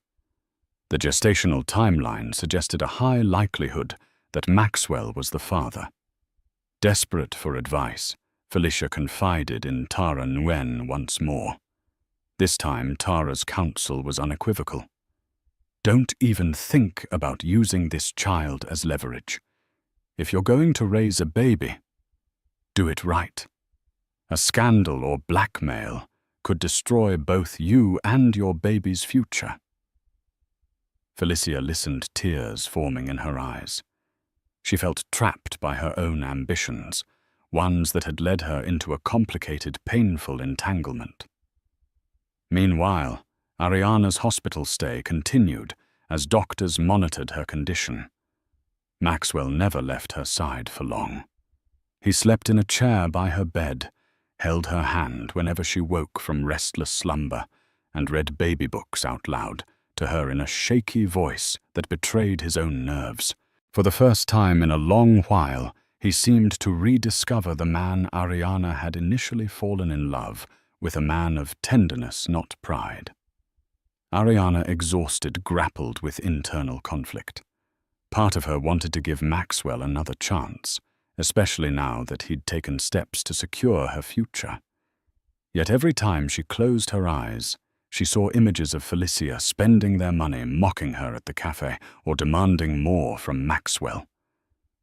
The gestational timeline suggested a high likelihood that Maxwell was the father. Desperate for advice, Felicia confided in Tara Nguyen once more. This time, Tara's counsel was unequivocal. Don't even think about using this child as leverage. If you're going to raise a baby, do it right. A scandal or blackmail could destroy both you and your baby's future. Felicia listened, tears forming in her eyes. She felt trapped by her own ambitions, ones that had led her into a complicated, painful entanglement. Meanwhile, Ariana's hospital stay continued as doctors monitored her condition. Maxwell never left her side for long. He slept in a chair by her bed, held her hand whenever she woke from restless slumber, and read baby books out loud to her in a shaky voice that betrayed his own nerves. For the first time in a long while, he seemed to rediscover the man Ariana had initially fallen in love with, a man of tenderness, not pride. Ariana, exhausted, grappled with internal conflict. Part of her wanted to give Maxwell another chance, especially now that he'd taken steps to secure her future. Yet every time she closed her eyes, she saw images of Felicia spending their money, mocking her at the cafe, or demanding more from Maxwell.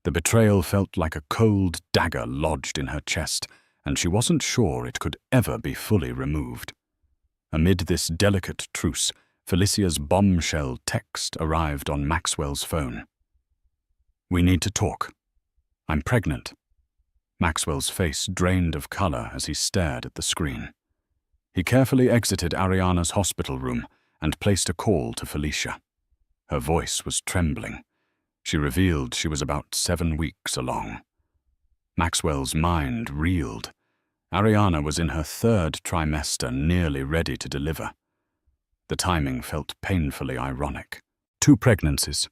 The betrayal felt like a cold dagger lodged in her chest, and she wasn't sure it could ever be fully removed. Amid this delicate truce, Felicia's bombshell text arrived on Maxwell's phone. "We need to talk. I'm pregnant." Maxwell's face drained of color as he stared at the screen. He carefully exited Ariana's hospital room and placed a call to Felicia. Her voice was trembling. She revealed she was about 7 weeks along. Maxwell's mind reeled. Ariana was in her 3rd trimester, nearly ready to deliver. The timing felt painfully ironic. 2 pregnancies,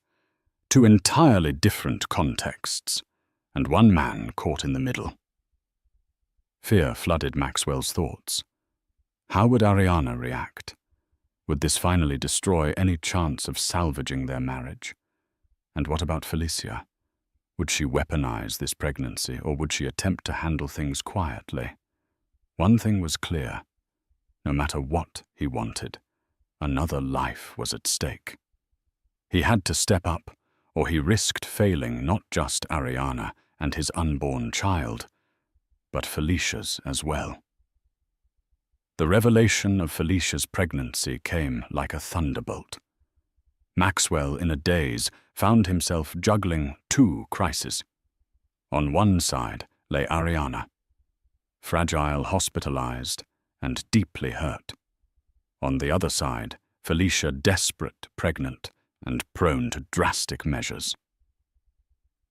2 entirely different contexts, and one man caught in the middle. Fear flooded Maxwell's thoughts. How would Ariana react? Would this finally destroy any chance of salvaging their marriage? And what about Felicia? Would she weaponize this pregnancy, or would she attempt to handle things quietly? One thing was clear. No matter what he wanted, another life was at stake. He had to step up, or he risked failing not just Ariana and his unborn child, but Felicia's as well. The revelation of Felicia's pregnancy came like a thunderbolt. Maxwell, in a daze, found himself juggling 2 crises. On one side lay Ariana, fragile, hospitalized, and deeply hurt. On the other side, Felicia, desperate, pregnant, and prone to drastic measures.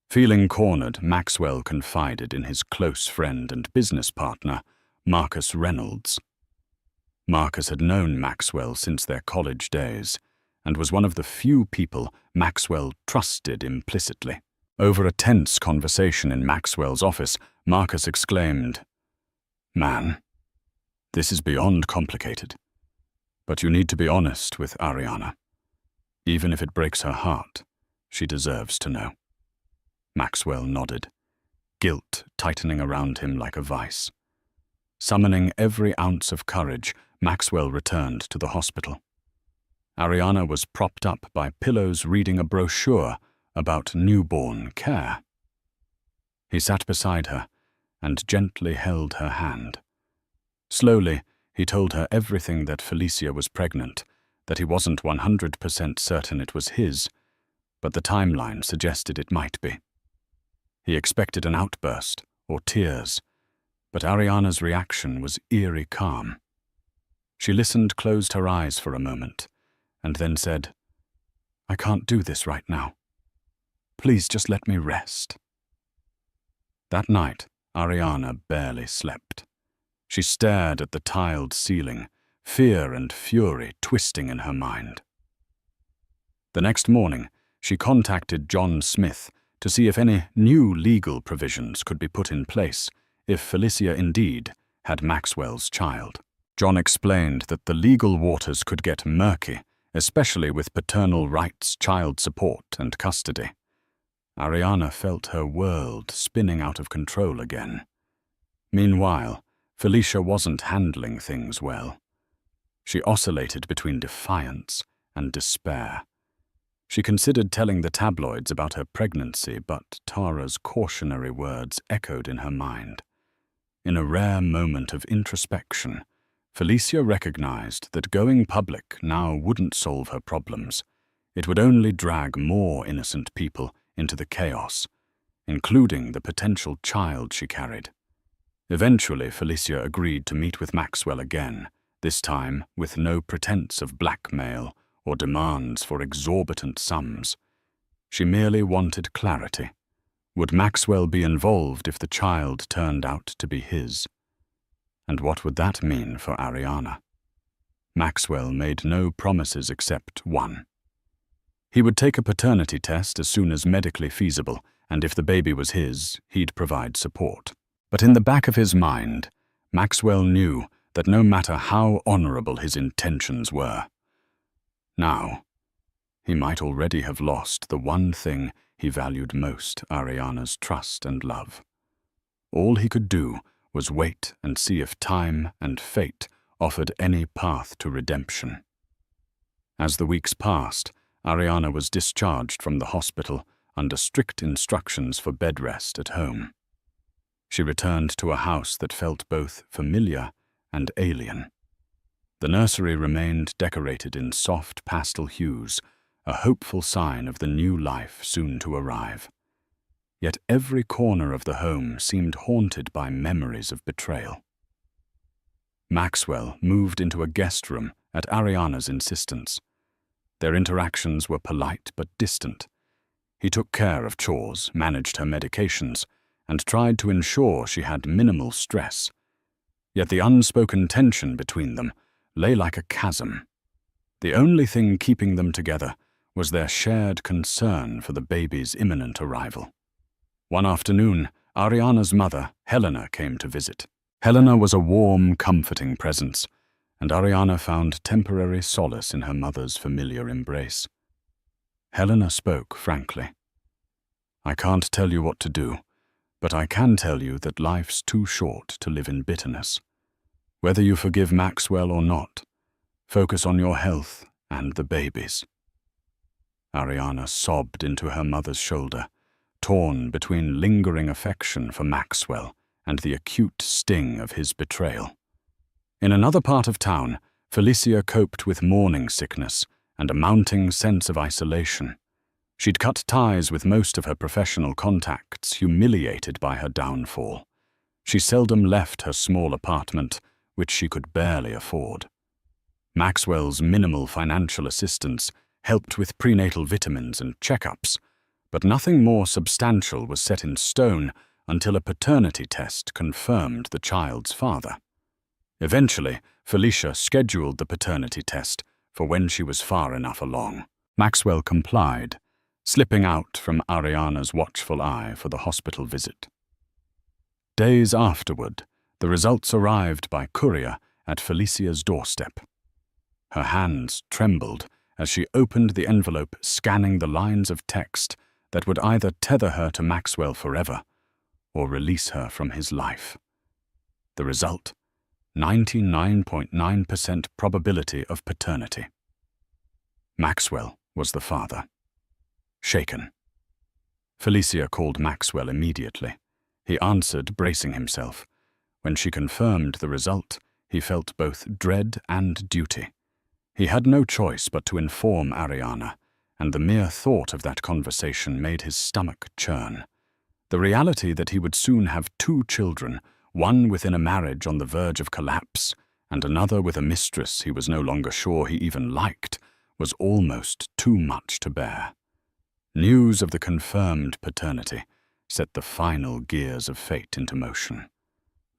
Feeling cornered, Maxwell confided in his close friend and business partner, Marcus Reynolds. Marcus had known Maxwell since their college days, and was one of the few people Maxwell trusted implicitly. Over a tense conversation in Maxwell's office, Marcus exclaimed, "Man, this is beyond complicated. But you need to be honest with Ariana. Even if it breaks her heart, she deserves to know." Maxwell nodded, guilt tightening around him like a vice. Summoning every ounce of courage, Maxwell returned to the hospital. Ariana was propped up by pillows reading a brochure about newborn care. He sat beside her and gently held her hand. Slowly, he told her everything, that Felicia was pregnant, that he wasn't 100% certain it was his, but the timeline suggested it might be. He expected an outburst or tears, but Ariana's reaction was eerie calm. She listened, closed her eyes for a moment, and then said, "I can't do this right now. Please just let me rest." That night, Ariana barely slept. She stared at the tiled ceiling, fear and fury twisting in her mind. The next morning, she contacted John Smith to see if any new legal provisions could be put in place if Felicia indeed had Maxwell's child. John explained that the legal waters could get murky, especially with paternal rights, child support, and custody. Ariana felt her world spinning out of control again. Meanwhile, Felicia wasn't handling things well. She oscillated between defiance and despair. She considered telling the tabloids about her pregnancy, but Tara's cautionary words echoed in her mind. In a rare moment of introspection, Felicia recognized that going public now wouldn't solve her problems. It would only drag more innocent people into the chaos, including the potential child she carried. Eventually, Felicia agreed to meet with Maxwell again, this time with no pretense of blackmail or demands for exorbitant sums. She merely wanted clarity. Would Maxwell be involved if the child turned out to be his? And what would that mean for Ariana? Maxwell made no promises except one. He would take a paternity test as soon as medically feasible, and if the baby was his, he'd provide support. But in the back of his mind, Maxwell knew that no matter how honorable his intentions were, now, he might already have lost the one thing he valued most, Ariana's trust and love. All he could do was wait and see if time and fate offered any path to redemption. As the weeks passed, Ariana was discharged from the hospital under strict instructions for bed rest at home. She returned to a house that felt both familiar and alien. The nursery remained decorated in soft pastel hues, a hopeful sign of the new life soon to arrive. Yet every corner of the home seemed haunted by memories of betrayal. Maxwell moved into a guest room at Ariana's insistence. Their interactions were polite but distant. He took care of chores, managed her medications, and tried to ensure she had minimal stress. Yet the unspoken tension between them lay like a chasm. The only thing keeping them together was their shared concern for the baby's imminent arrival. One afternoon, Ariana's mother, Helena, came to visit. Helena was a warm, comforting presence, and Ariana found temporary solace in her mother's familiar embrace. Helena spoke frankly. "I can't tell you what to do, but I can tell you that life's too short to live in bitterness. Whether you forgive Maxwell or not, focus on your health and the baby's." Ariana sobbed into her mother's shoulder, torn between lingering affection for Maxwell and the acute sting of his betrayal. In another part of town, Felicia coped with morning sickness and a mounting sense of isolation. She'd cut ties with most of her professional contacts, humiliated by her downfall. She seldom left her small apartment, which she could barely afford. Maxwell's minimal financial assistance helped with prenatal vitamins and checkups, but nothing more substantial was set in stone until a paternity test confirmed the child's father. Eventually, Felicia scheduled the paternity test for when she was far enough along. Maxwell complied, slipping out from Ariana's watchful eye for the hospital visit. Days afterward, the results arrived by courier at Felicia's doorstep. Her hands trembled as she opened the envelope, scanning the lines of text that would either tether her to Maxwell forever or release her from his life. The result: 99.9% probability of paternity. Maxwell was the father. Shaken, Felicia called Maxwell immediately. He answered, bracing himself. When she confirmed the result, he felt both dread and duty. He had no choice but to inform Ariana, and the mere thought of that conversation made his stomach churn. The reality that he would soon have 2 children, one within a marriage on the verge of collapse, and another with a mistress he was no longer sure he even liked, was almost too much to bear. News of the confirmed paternity set the final gears of fate into motion.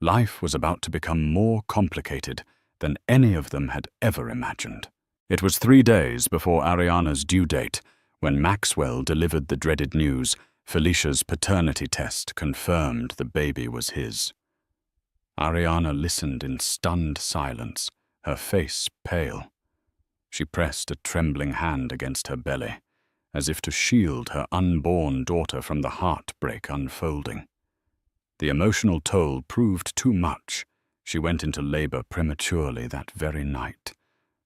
Life was about to become more complicated than any of them had ever imagined. It was 3 days before Ariana's due date when Maxwell delivered the dreaded news. Felicia's paternity test confirmed the baby was his. Ariana listened in stunned silence, her face pale. She pressed a trembling hand against her belly, as if to shield her unborn daughter from the heartbreak unfolding. The emotional toll proved too much. She went into labor prematurely that very night,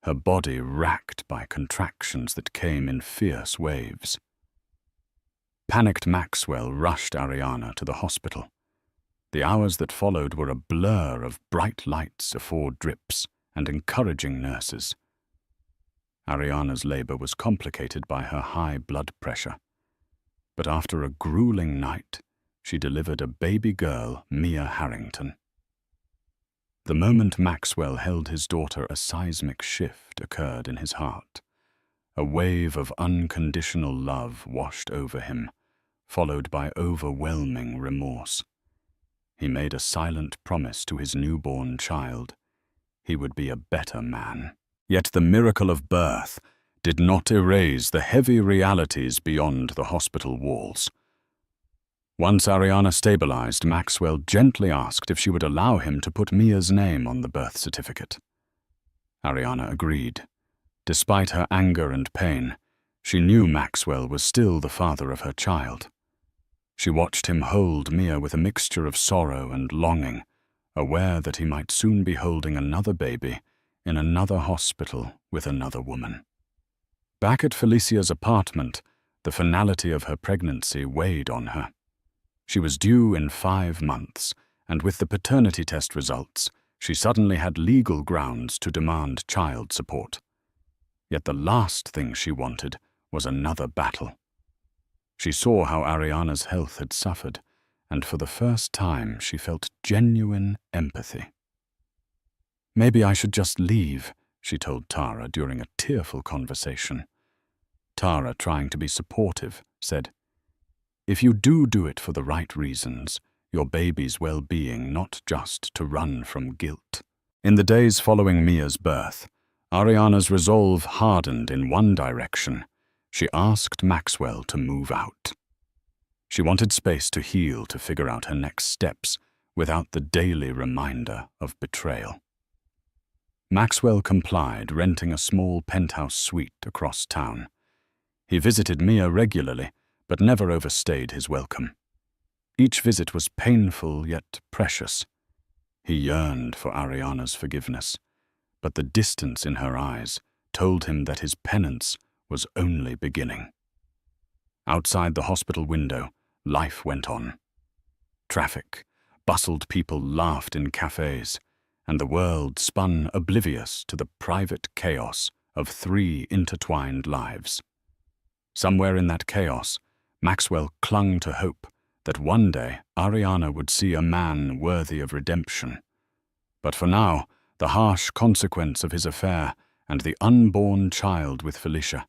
her body racked by contractions that came in fierce waves. Panicked Maxwell rushed Ariana to the hospital. The hours that followed were a blur of bright lights, 4 drips, and encouraging nurses. Ariana's labor was complicated by her high blood pressure. But after a grueling night, she delivered a baby girl, Mia Harrington. The moment Maxwell held his daughter, a seismic shift occurred in his heart. A wave of unconditional love washed over him, followed by overwhelming remorse. He made a silent promise to his newborn child. He would be a better man. Yet the miracle of birth did not erase the heavy realities beyond the hospital walls. Once Ariana stabilized, Maxwell gently asked if she would allow him to put Mia's name on the birth certificate. Ariana agreed. Despite her anger and pain, she knew Maxwell was still the father of her child. She watched him hold Mia with a mixture of sorrow and longing, aware that he might soon be holding another baby in another hospital with another woman. Back at Felicia's apartment, the finality of her pregnancy weighed on her. She was due in 5 months, and with the paternity test results, She suddenly had legal grounds to demand child support. Yet the last thing she wanted was another battle. She saw how Ariana's health had suffered, and for the first time she felt genuine empathy. "Maybe I should just leave," she told Tara during a tearful conversation. Tara, trying to be supportive, said, "If you do it for the right reasons, your baby's well-being, not just to run from guilt." In the days following Mia's birth, Ariana's resolve hardened in one direction. She asked Maxwell to move out. She wanted space to heal, to figure out her next steps, without the daily reminder of betrayal. Maxwell complied, renting a small penthouse suite across town. He visited Mia regularly, but never overstayed his welcome. Each visit was painful yet precious. He yearned for Ariana's forgiveness, but the distance in her eyes told him that his penance was only beginning. Outside the hospital window, life went on. Traffic, bustled people laughed in cafes, and the world spun oblivious to the private chaos of 3 intertwined lives. Somewhere in that chaos, Maxwell clung to hope that one day Ariana would see a man worthy of redemption. But for now, the harsh consequence of his affair and the unborn child with Felicia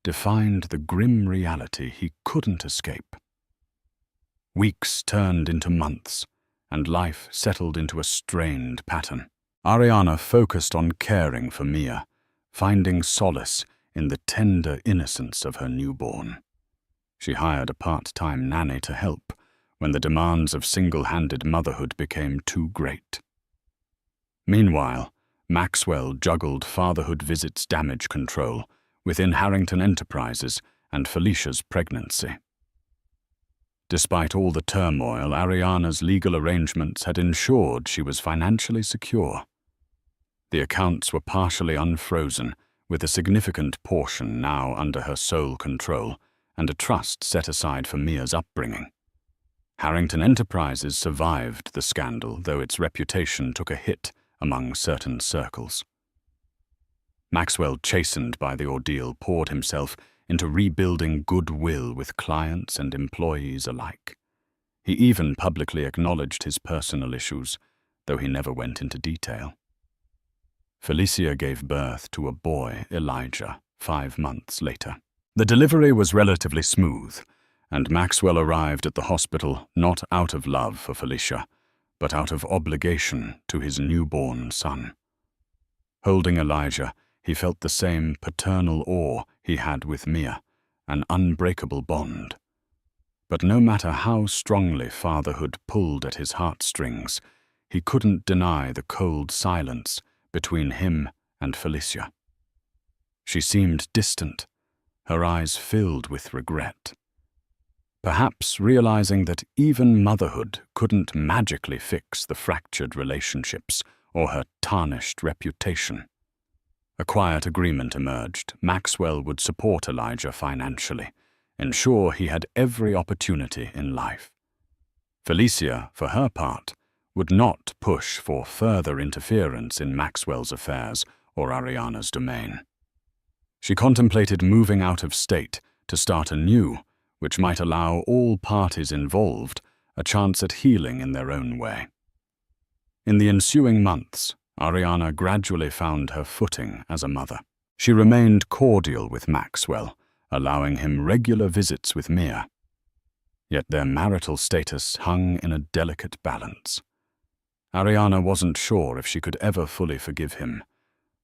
defined the grim reality he couldn't escape. Weeks turned into months, and life settled into a strained pattern. Ariana focused on caring for Mia, finding solace in the tender innocence of her newborn. She hired a part-time nanny to help when the demands of single-handed motherhood became too great. Meanwhile, Maxwell juggled fatherhood visits damage control within Harrington Enterprises and Felicia's pregnancy. Despite all the turmoil, Ariana's legal arrangements had ensured she was financially secure. The accounts were partially unfrozen, with a significant portion now under her sole control, and a trust set aside for Mia's upbringing. Harrington Enterprises survived the scandal, though its reputation took a hit among certain circles. Maxwell, chastened by the ordeal, poured himself into rebuilding goodwill with clients and employees alike. He even publicly acknowledged his personal issues, though he never went into detail. Felicia gave birth to a boy, Elijah, 5 months later. The delivery was relatively smooth, and Maxwell arrived at the hospital not out of love for Felicia, but out of obligation to his newborn son. Holding Elijah, he felt the same paternal awe he had with Mia, an unbreakable bond. But no matter how strongly fatherhood pulled at his heartstrings, he couldn't deny the cold silence between him and Felicia. She seemed distant, her eyes filled with regret. Perhaps realizing that even motherhood couldn't magically fix the fractured relationships or her tarnished reputation. A quiet agreement emerged. Maxwell would support Elijah financially, ensure he had every opportunity in life. Felicia, for her part, would not push for further interference in Maxwell's affairs or Ariana's domain. She contemplated moving out of state to start anew, which might allow all parties involved a chance at healing in their own way. In the ensuing months, Ariana gradually found her footing as a mother. She remained cordial with Maxwell, allowing him regular visits with Mia. Yet their marital status hung in a delicate balance. Ariana wasn't sure if she could ever fully forgive him,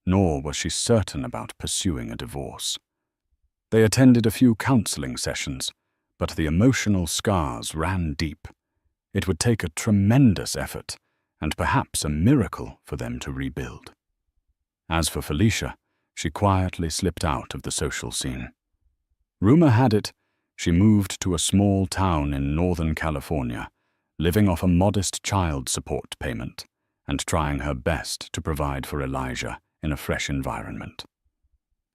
nor was she certain about pursuing a divorce. They attended a few counseling sessions, but the emotional scars ran deep. It would take a tremendous effort, and perhaps a miracle for them to rebuild. As for Felicia, she quietly slipped out of the social scene. Rumor had it, she moved to a small town in Northern California, living off a modest child support payment, and trying her best to provide for Elijah in a fresh environment.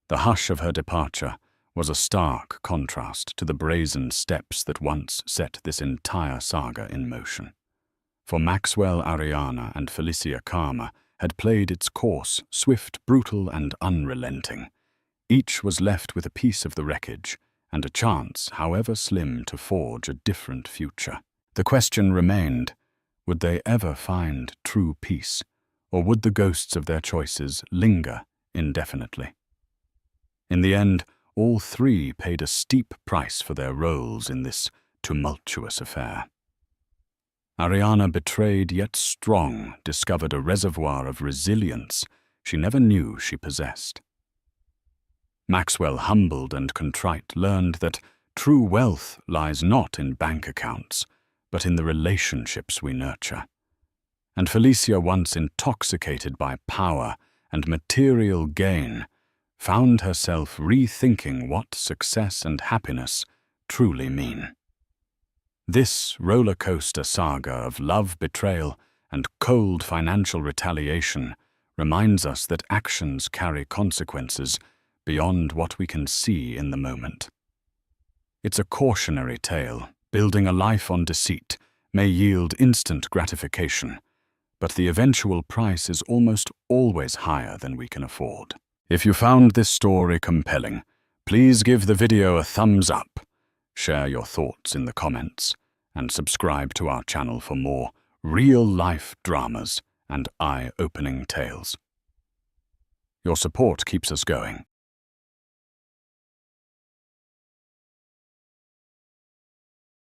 The hush of her departure was a stark contrast to the brazen steps that once set this entire saga in motion. For Maxwell Ariana and Felicia Karma had played its course, swift, brutal, and unrelenting. Each was left with a piece of the wreckage and a chance, however slim, to forge a different future. The question remained, would they ever find true peace, or would the ghosts of their choices linger indefinitely? In the end, all three paid a steep price for their roles in this tumultuous affair. Ariana, betrayed yet strong, discovered a reservoir of resilience she never knew she possessed. Maxwell, humbled and contrite, learned that true wealth lies not in bank accounts, but in the relationships we nurture. And Felicia, once intoxicated by power and material gain, found herself rethinking what success and happiness truly mean. This roller coaster saga of love, betrayal, and cold financial retaliation reminds us that actions carry consequences beyond what we can see in the moment. It's a cautionary tale. Building a life on deceit may yield instant gratification, but the eventual price is almost always higher than we can afford. If you found this story compelling, please give the video a thumbs up, share your thoughts in the comments, and subscribe to our channel for more real-life dramas and eye-opening tales. Your support keeps us going.